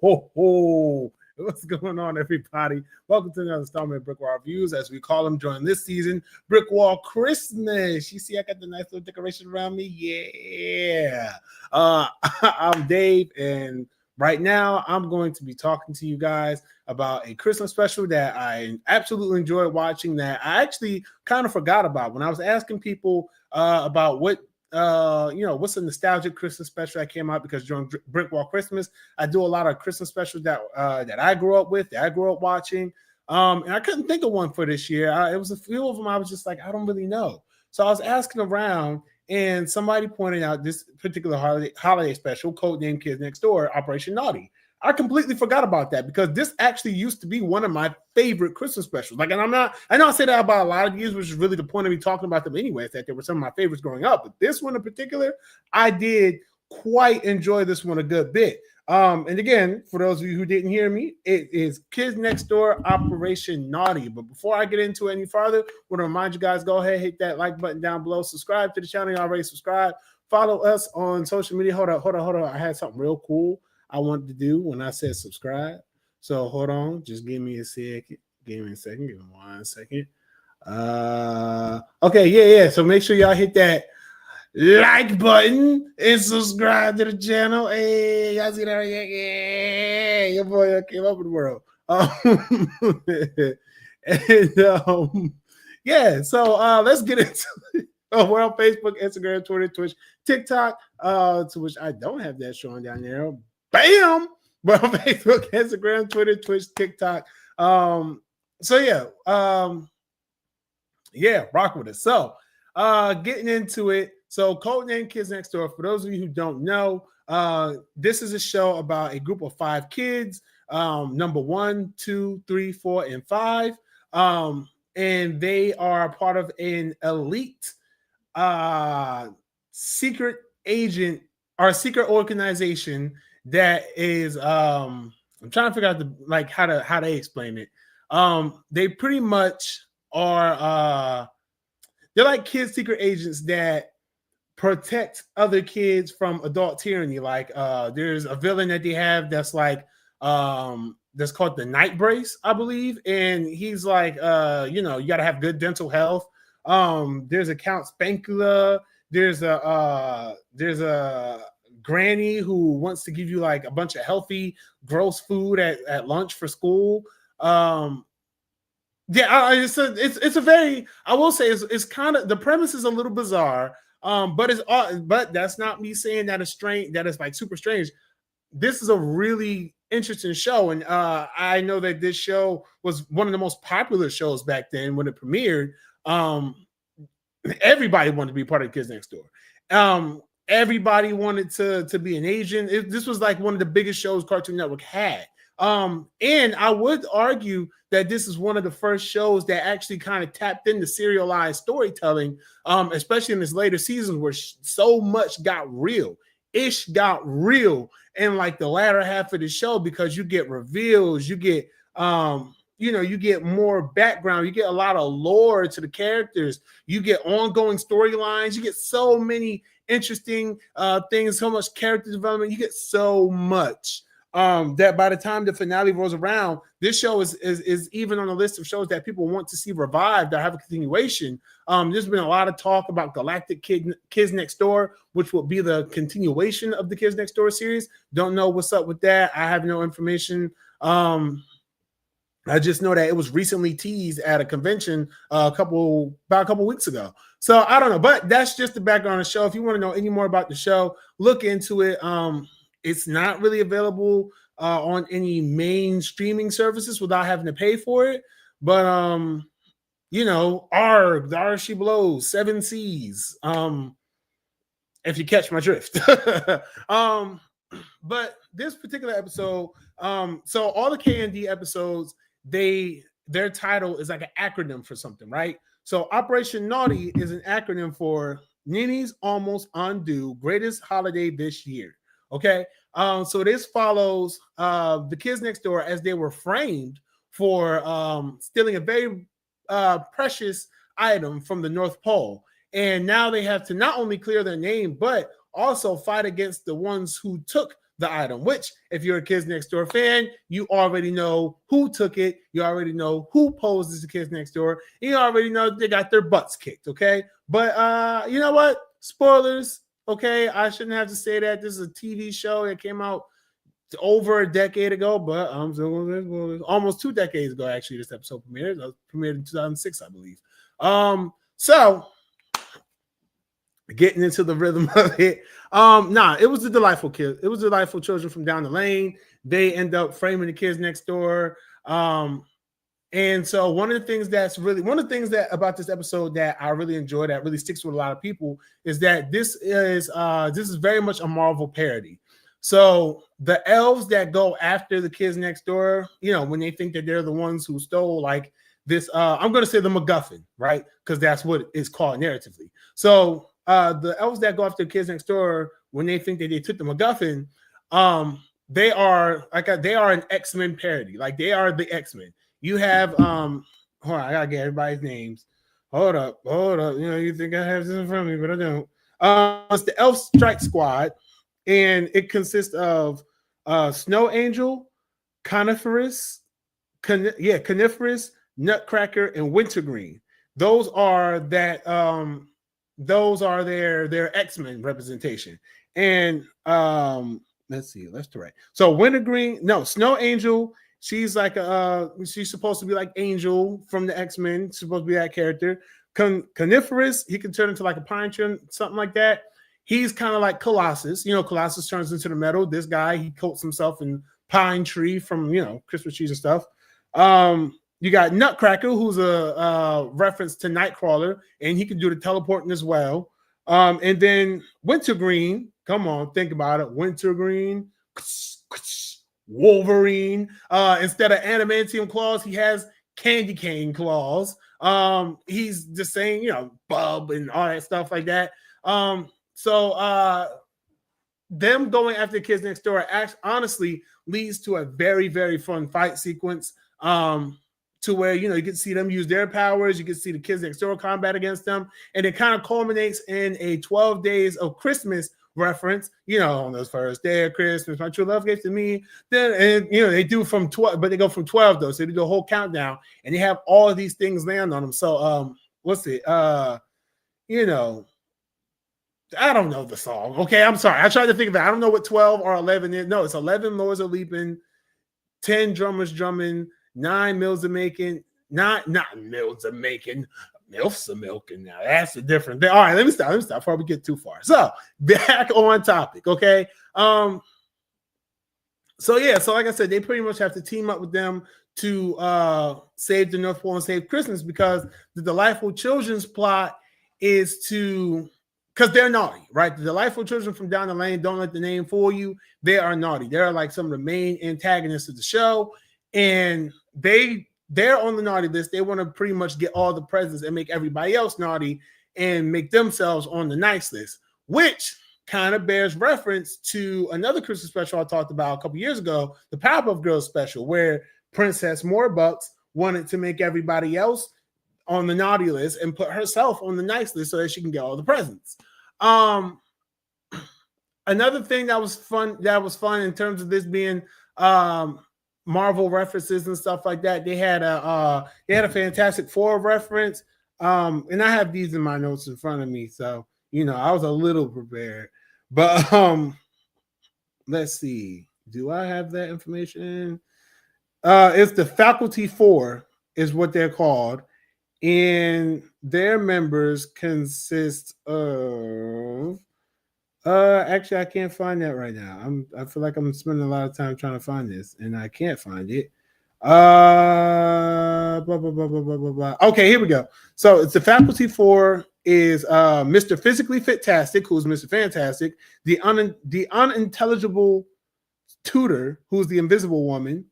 ho, ho. What's going on, everybody? Welcome to another installment of BrickWall Reviews, as we call them during this season, BrickWall Christmas. You see, I got the nice little decoration around me. Yeah. I'm Dave, and right now I'm going to be talking to you guys about a Christmas special that I absolutely enjoyed watching, that I actually kind of forgot about when I was asking people about what's a nostalgic Christmas special that came out, because during BrickWall Christmas, I do a lot of Christmas specials that I grew up with, that I grew up watching. And I couldn't think of one for this year. It was a few of them. I was just like, I don't really know. So I was asking around, and somebody pointed out this particular holiday special, codenamed Kids Next Door, Operation Naughty. I completely forgot about that, because this actually used to be one of my favorite Christmas specials. Like, and I know I say that about a lot of these, which is really the point of me talking about them anyway, is that they were some of my favorites growing up. But this one in particular, I did quite enjoy this one a good bit. And again, for those of you who didn't hear me, it is Kids Next Door, Operation Naughty. But before I get into it any further, I want to remind you guys, go ahead, hit that like button down below, subscribe to the channel. You already subscribed. Follow us on social media. Hold on. I had something real cool I wanted to do when I said subscribe. So hold on, just give me a second. Give me 1 second. Okay, yeah. So make sure y'all hit that like button and subscribe to the channel. Hey, y'all see that? Yeah, your boy came up in the world. So let's get into it. We're on Facebook, Instagram, Twitter, Twitch, TikTok, to which I don't have that showing down there. Bam! We're on Facebook, Instagram, Twitter, Twitch, TikTok. Rock with us. So getting into it. So codename Kids Next Door, for those of you who don't know, this is a show about a group of 5 kids, number 1, 2, 3, 4, and 5. And they are part of an elite secret agent or secret organization that is I'm trying to figure out how they explain it. They pretty much are they're like kids secret agents that protect other kids from adult tyranny. Like there's a villain that they have that's like that's called the Night Brace, I believe, and he's like you got to have good dental health. There's a Count Spankula. There's a granny who wants to give you like a bunch of healthy, gross food at lunch for school. It's a very, I will say, it's kind of, the premise is a little bizarre. But that's not me saying that is like super strange. This is a really interesting show, and I know that this show was one of the most popular shows back then when it premiered. Everybody wanted to be part of Kids Next Door. Everybody wanted to be an agent. This was like one of the biggest shows Cartoon Network had. And I would argue that this is one of the first shows that actually kind of tapped into serialized storytelling, especially in this later seasons where so much got real. Ish got real in like the latter half of the show, because you get reveals, you get you get more background, you get a lot of lore to the characters, you get ongoing storylines, you get so many interesting things, so much character development, you get so much that by the time the finale rolls around, this show is even on the list of shows that people want to see revived or have a continuation. There's been a lot of talk about Galactic Kids Next Door, which will be the continuation of the Kids Next Door series. Don't know what's up with that. I have no information. I just know that it was recently teased at a convention about a couple weeks ago. So I don't know, but that's just the background of the show. If you want to know any more about the show, look into it. It's not really available on any main streaming services without having to pay for it. But the she blows, 7 C's. If you catch my drift. But this particular episode, so all the KND episodes, their title is like an acronym for something, right? So Operation Naughty is an acronym for Nini's Almost Undo Greatest Holiday This Year. Okay, so this follows the kids next door as they were framed for stealing a very precious item from the North Pole. And now they have to not only clear their name, but also fight against the ones who took the item, which if you're a Kids Next Door fan, you already know who took it. You already know who posed as the Kids Next Door. You already know they got their butts kicked, okay? But you know what? Spoilers, okay? I shouldn't have to say that. This is a TV show that came out over a decade ago, but I'm still going to almost 2 decades ago, actually, this episode premiered. It premiered in 2006, I believe. So getting into the rhythm of it. It was the delightful kids. It was delightful children from down the lane. They end up framing the Kids Next Door. And so one of the things that about this episode that I really enjoy, that really sticks with a lot of people, is that this is very much a Marvel parody. So the elves that go after the Kids Next Door, when they think that they're the ones who stole like this, I'm going to say the MacGuffin, right? Because that's what it's called narratively. So the elves that go after the Kids Next Door, when they think that they took the MacGuffin, they are an X-Men parody. Like they are the X-Men. You have hold on, I gotta get everybody's names. Hold up. You think I have this in front of me, but I don't. It's the Elf Strike Squad, and it consists of Snow Angel, Coniferous, Nutcracker, and Wintergreen. Those are their X-Men representation. And let's see, left to right. So Snow Angel, she's she's supposed to be like Angel from the X-Men, supposed to be that character. Coniferous, he can turn into like a pine tree, something like that. He's kind of like Colossus. Colossus turns into the metal. This guy, he coats himself in pine tree from Christmas trees and stuff. You got Nutcracker, who's a reference to Nightcrawler, and he can do the teleporting as well. And then Wintergreen, come on, think about it. Wintergreen, Wolverine. Instead of adamantium claws, he has candy cane claws. He's just saying, bub and all that stuff like that. So them going after the Kids Next Door honestly leads to a very, very fun fight sequence. To where you can see them use their powers, you can see the Kids Next Door combat against them, and it kind of culminates in a 12 Days of Christmas reference. On those first day of Christmas, my true love gave to me. Then they do from 12, but they go from 12 though, so they do a whole countdown, and they have all of these things land on them. So what's it? I don't know the song. Okay, I'm sorry. I tried to think of it. I don't know what 12 or 11 is. No, it's 11 lords are leaping, 10 drummers drumming, 9 mills are making, not mills are making, milfs are milking now. That's a different thing. All right, let me stop before we get too far. So back on topic, okay? So like I said, they pretty much have to team up with them to save the North Pole and save Christmas, because the Delightful Children's plot is because they're naughty, right? The Delightful Children from down the lane, don't let the name fool you. They are naughty. They're like some of the main antagonists of the show, and they're on the naughty list. They want to pretty much get all the presents and make everybody else naughty and make themselves on the nice list, which kind of bears reference to another Christmas special I talked about a couple years ago, the Powerpuff Girls special, where Princess Morbucks wanted to make everybody else on the naughty list and put herself on the nice list so that she can get all the presents. Another thing that was fun in terms of this being Marvel references and stuff like that, they had a Fantastic Four reference. And I have these in my notes in front of me, so I was a little prepared. But let's see. Do I have that information? It's the Faculty Four is what they're called. And their members consist of actually I can't find that right now. I feel like I'm spending a lot of time trying to find this and I can't find it. Okay, here we go. So it's the Faculty Four is Mr. Physically Fit-tastic, who's Mr. Fantastic, the unintelligible tutor, who's the Invisible Woman,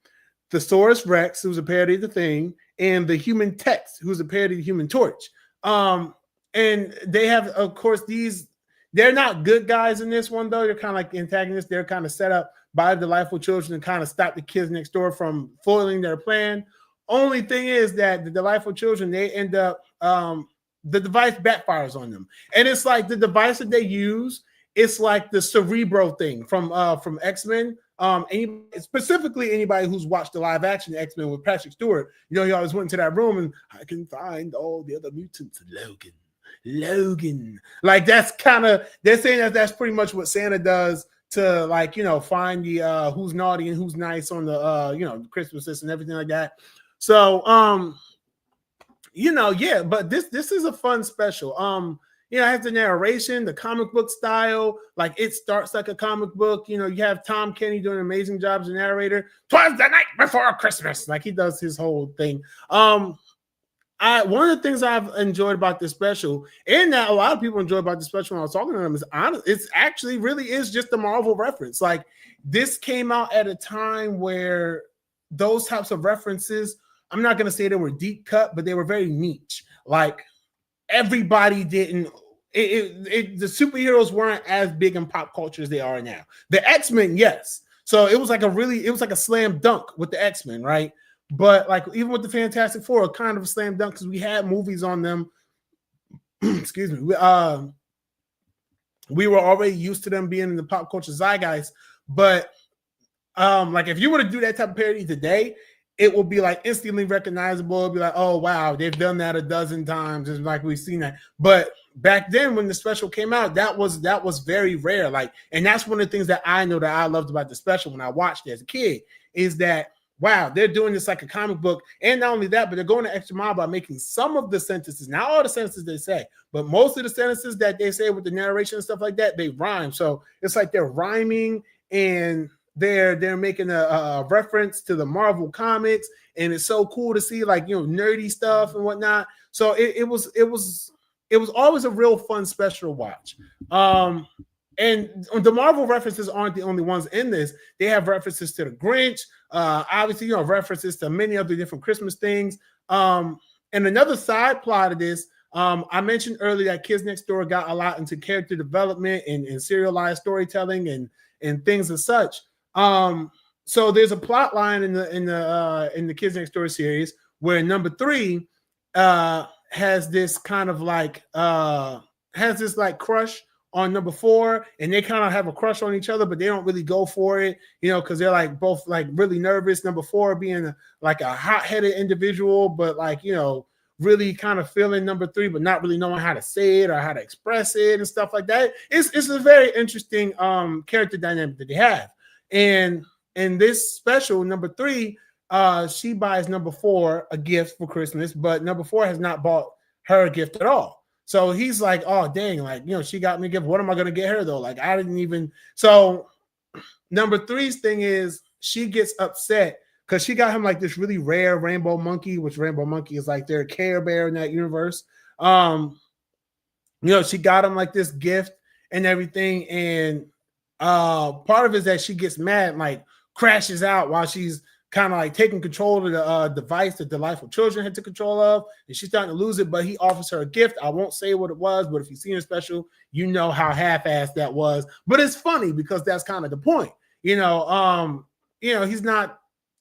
Thesaurus Rex, who's a parody of the Thing, and the Human Text, who's a parody of the Human Torch. And they have, of course, they're not good guys in this one, though. They're kind of like antagonists. They're kind of set up by the Delightful Children to kind of stop the Kids Next Door from foiling their plan. Only thing is that the Delightful Children, they end up, the device backfires on them. And it's like the device that they use it's like the Cerebro thing from X-Men. Specifically anybody who's watched the live action X-Men with Patrick Stewart, you know, he always went into that room and I can find all the other mutants. Logan. Like that's kind of, they're saying that that's pretty much what Santa does to, like, you know, find the who's naughty and who's nice on the you know, Christmas list and everything like that. So you know, yeah, but this is a fun special. You know, it has the narration, the comic book style, like it starts like a comic book. You know, you have Tom Kenny doing an amazing job as a narrator. 'Twas the night before Christmas, like he does his whole thing. One of the things I've enjoyed about this special, and that a lot of people enjoy about the special when I was talking to them, is it's actually really is just a Marvel reference. Like this came out at a time where those types of references, I'm not going to say they were deep cut, but they were very niche. Like everybody didn't, the superheroes weren't as big in pop culture as they are now. The X-Men, yes. So it was like a slam dunk with the X-Men, right? But like even with the Fantastic Four, kind of a slam dunk because we had movies on them. Excuse me. We were already used to them being in the pop culture zeitgeist. But like if you were to do that type of parody today, it will be like instantly recognizable. It'll be like, oh wow, they've done that a dozen times. It's like we've seen that. But back then when the special came out, that was very rare. Like, and that's one of the things that I know that I loved about the special when I watched it as a kid, is that wow, they're doing this like a comic book. And not only that, but they're going the extra mile by making some of the sentences, not all the sentences they say, but most of the sentences that they say with the narration and stuff like that, they rhyme. So it's like they're rhyming and they're making a reference to the Marvel comics. And it's so cool to see, like, you know, nerdy stuff and whatnot. So it was always a real fun special to watch. And the Marvel references aren't the only ones in this. They have references to the Grinch, obviously, you know, references to many other different Christmas things. And another side plot of this, I mentioned earlier that Kids Next Door got a lot into character development and serialized storytelling and things as such. So there's a plot line in the Kids Next Door series where number 3 has this kind of like crush on number 4, and they kind of have a crush on each other, but they don't really go for it, you know, because they're like both like really nervous. Number 4 being like a hot-headed individual, but like, you know, really kind of feeling number 3, but not really knowing how to say it or how to express it and stuff like that. It's a very interesting character dynamic that they have. And in this special, number 3, she buys number 4 a gift for Christmas, but number 4 has not bought her a gift at all. So he's like, oh, dang, like, you know, she got me a gift. What am I going to get her, though? Like, I didn't even. So number 3's thing is she gets upset because she got him like this really rare rainbow monkey, which rainbow monkey is like their Care Bear in that universe. You know, she got him like this gift and everything. And part of it is that she gets mad, like crashes out while she's kind of like taking control of the device that Delightful Children had to control of, and she's starting to lose it, but he offers her a gift. I won't say what it was, but if you've seen a special, you know how half-assed that was. But it's funny because that's kind of the point. You know, he's not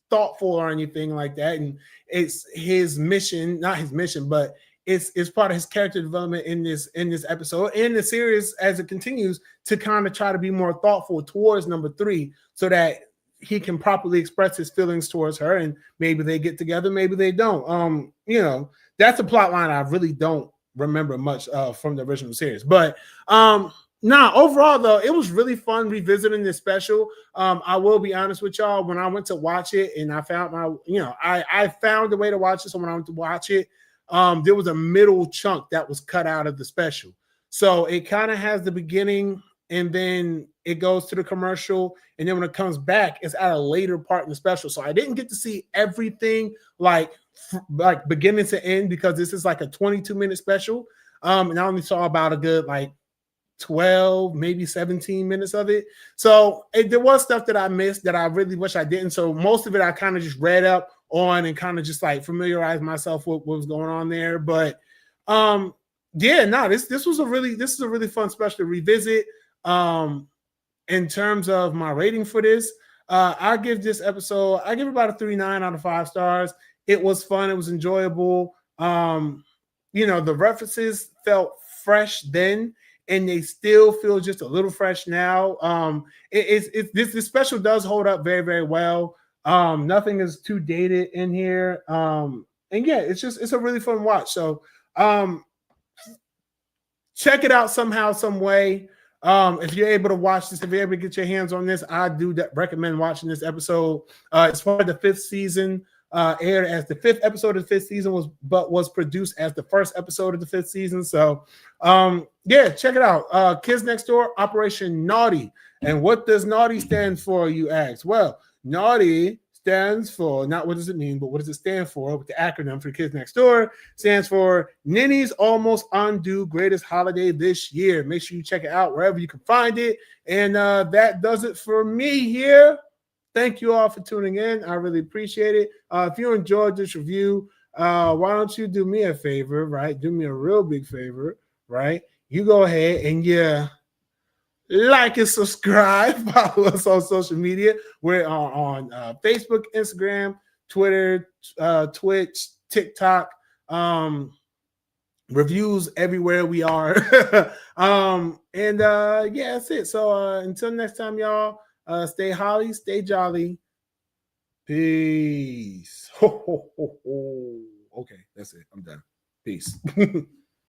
thoughtful or anything like that, and it's his mission, not his mission, but it's part of his character development in this episode, in the series as it continues, to kind of try to be more thoughtful towards number 3 so that he can properly express his feelings towards her, and maybe they get together, maybe they don't. You know, that's a plot line I really don't remember much from the original series. But overall though, it was really fun revisiting this special. I will be honest with y'all, when I went to watch it and I found I found a way to watch it. So when I went to watch it, there was a middle chunk that was cut out of the special. So it kind of has the beginning and then it goes to the commercial, and then when it comes back, it's at a later part in the special. So I didn't get to see everything like beginning to end, because this is like a 22-minute special. And I only saw about a good like 12, maybe 17 minutes of it. So there was stuff that I missed that I really wish I didn't. So most of it I kind of just read up on and kind of just like familiarized myself with what was going on there. But this is a really fun special to revisit. In terms of my rating for this, I give this episode, I give it about a 3.9 out of 5 stars. It was fun. It was enjoyable. The references felt fresh then, and they still feel just a little fresh now. This special does hold up very, very well. Nothing is too dated in here. And yeah, it's a really fun watch. So check it out somehow, some way. If you're able to watch this, if you're able to get your hands on this, I do recommend watching this episode. It's part of the 5th season, aired as the 5th episode of the 5th season, was produced as the 1st episode of the 5th season. So yeah, check it out. Kids Next Door, Operation Naughty. And what does Naughty stand for, you ask? Well, Naughty stands for, not what does it mean, but what does it stand for? With the acronym for Kids Next Door, stands for Ninny's Almost Undo Greatest Holiday This Year. Make sure you check it out wherever you can find it. And that does it for me here. Thank you all for tuning in. I really appreciate it. If you enjoyed this review, why don't you do me a favor, right? Do me a real big favor, right? You go ahead and like and subscribe. Follow us on social media. We're on Facebook, Instagram, Twitter, Twitch, TikTok, reviews everywhere we are. Yeah, that's it. So until next time, y'all, stay holly, stay jolly. Peace. Ho, ho, ho, ho. Okay, that's it. I'm done. Peace.